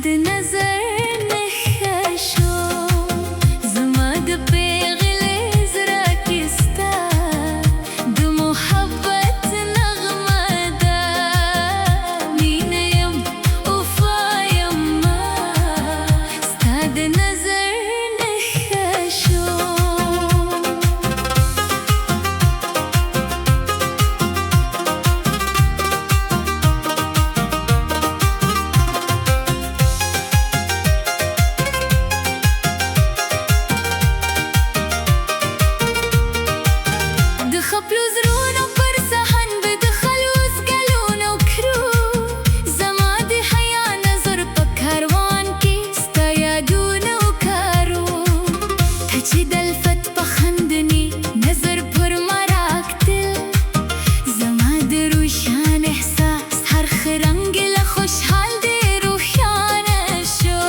د نظر نخښو زما د پیغلې زړه کې ستا د محبت نغمه ده مینه یم وفا یمه ستا د نظر نخښو خپلو زړونو پر صحن به د خلوص ګلونه وکرو زما د حیا نظر په کاروان کې ستا یادونه وکارو ته چې د الفت په خندنې نظر پر ما راکتل زما د روشان احساس هر ښه رنګ له خوشحال دی روښانه شو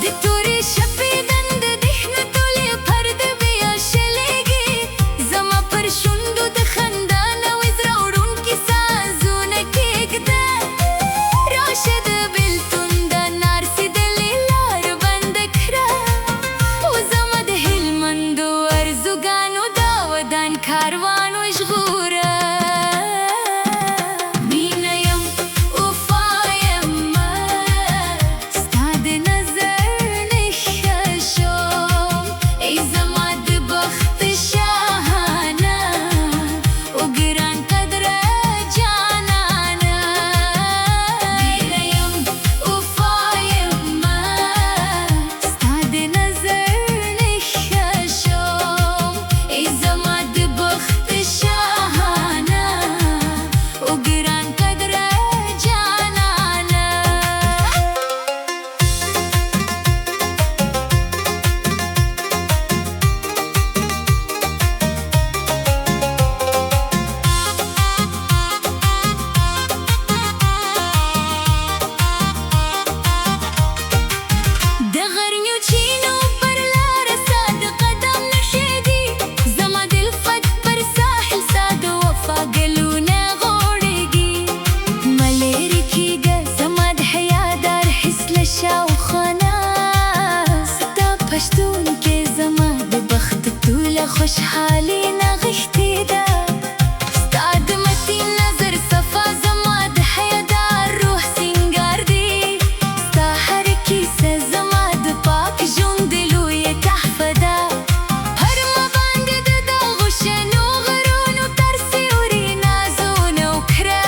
د تورې شپې دند دهنه ټولې پرده بیا شلېږي زما پر شونډو د خندا نوې زړه وړونکي سازونه کېږده راشه د بېلتون د نارسېدلې لار بنده کړه و زما د هلمندو ارزوګانو دا ودان کاروان وژغوره مینه یم وفا یمه ستا د نظر نښه شوم ای زما د بخت شاهانه وګران قدره جانانه مینه یم وفا یمه ستا د نظر نښه شوم ای زما د بخت شاهانه وګران قدره جانانه د غرنیو چینو پر لاره ستا د قدم نښې دي زما د الفت پر ساحل ستا د وفا ګلونه غوړېږي مه لرې کېږه زما د حیا دار حس له شاوخوا نه ستا په شتون کې زما د بخت ټوله خوشحالي نغښتې ده ستا د متین نظر صفا زما د حیادار روح سینګار دی ستا هر کیسه زما د پاک ژوند لویه تحفه ده هر ما باندې د دغو شنو غرونو تر سیوري نازونه وکړه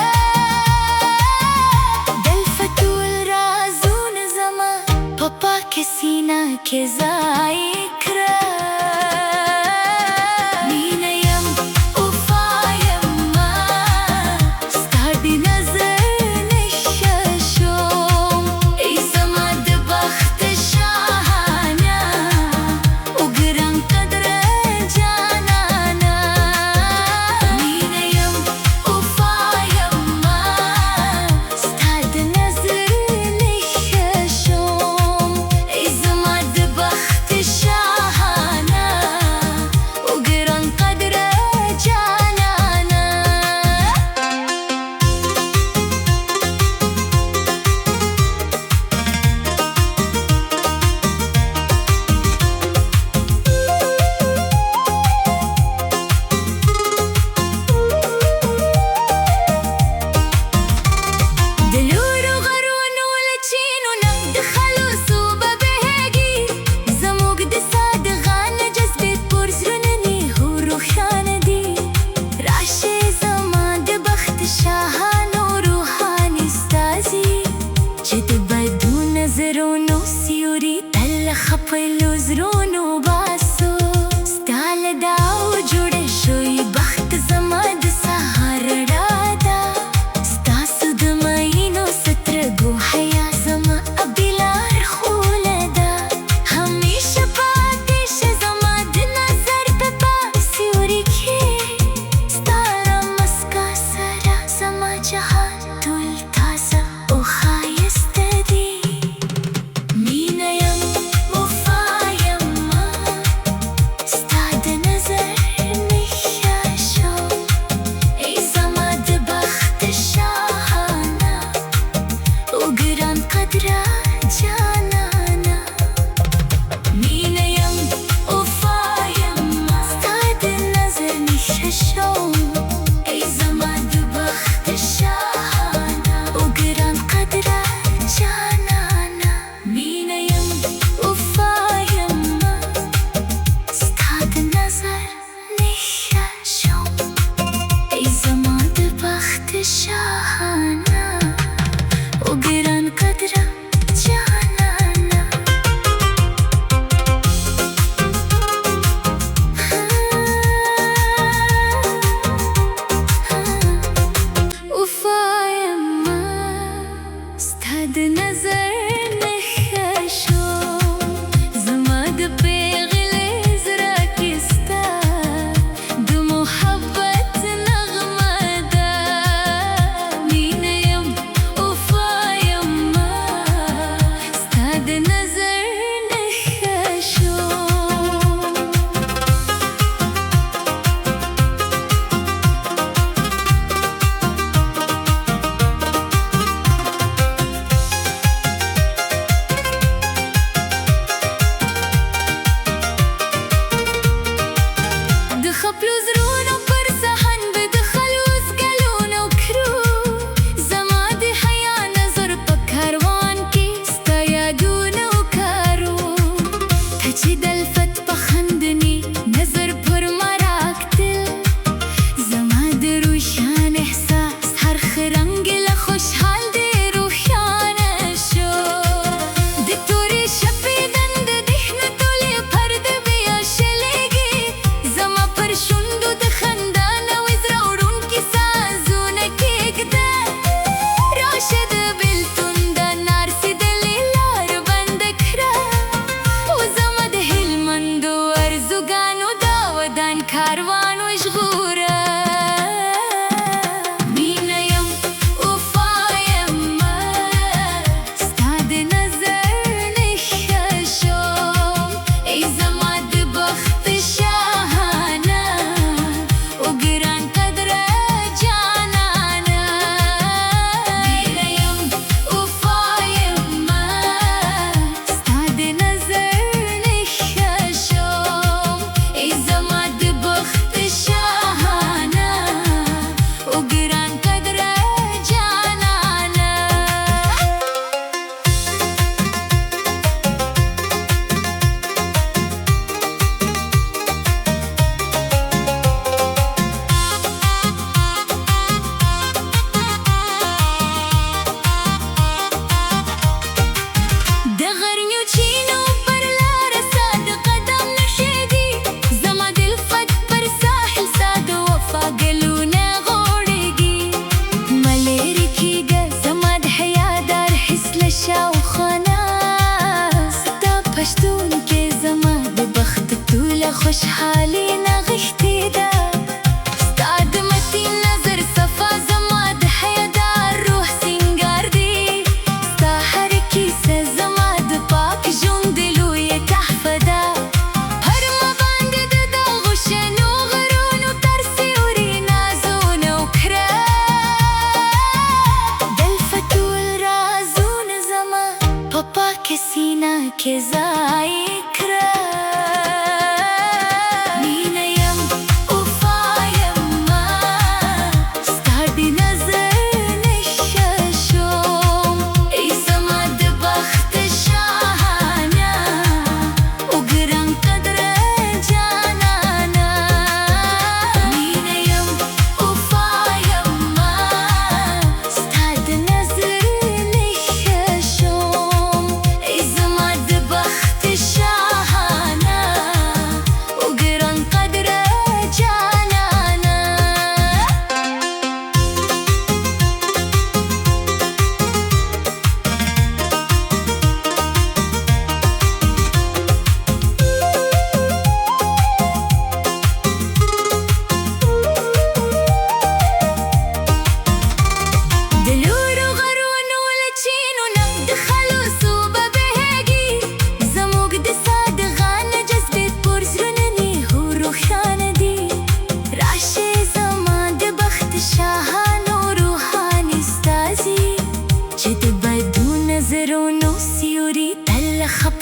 د الفت ټول رازونه زما په پاکه سینه کې ځای کړه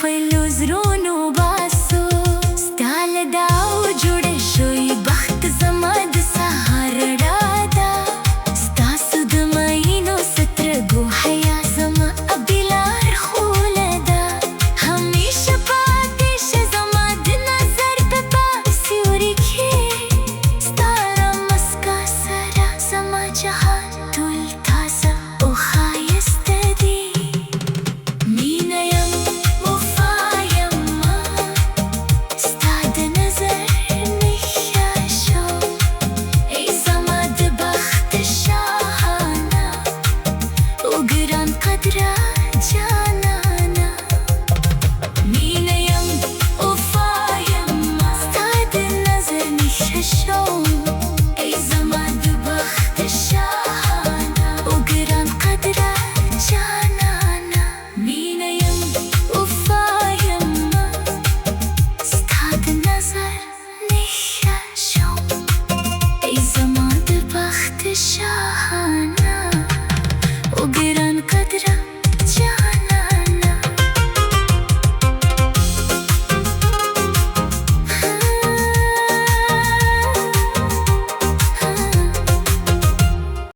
پهلو زرونو باسو ستا له دعاو جوړه شوی بخت زما د سهار رادا ستاسو د مینو سترګو حیا زما ابیلار خوله ده همیشه پاتې شه زما د نظر په سیوري کې ستا له مسکا سره زما جهان ټول تازه او ښایسته دی مینه یم وفا یمه ستا د نظر نښه شوم ای زما د بخت شاهانه او ګران قدره جانانه مینه یم وفا یمه ستا د نظر نښه شوم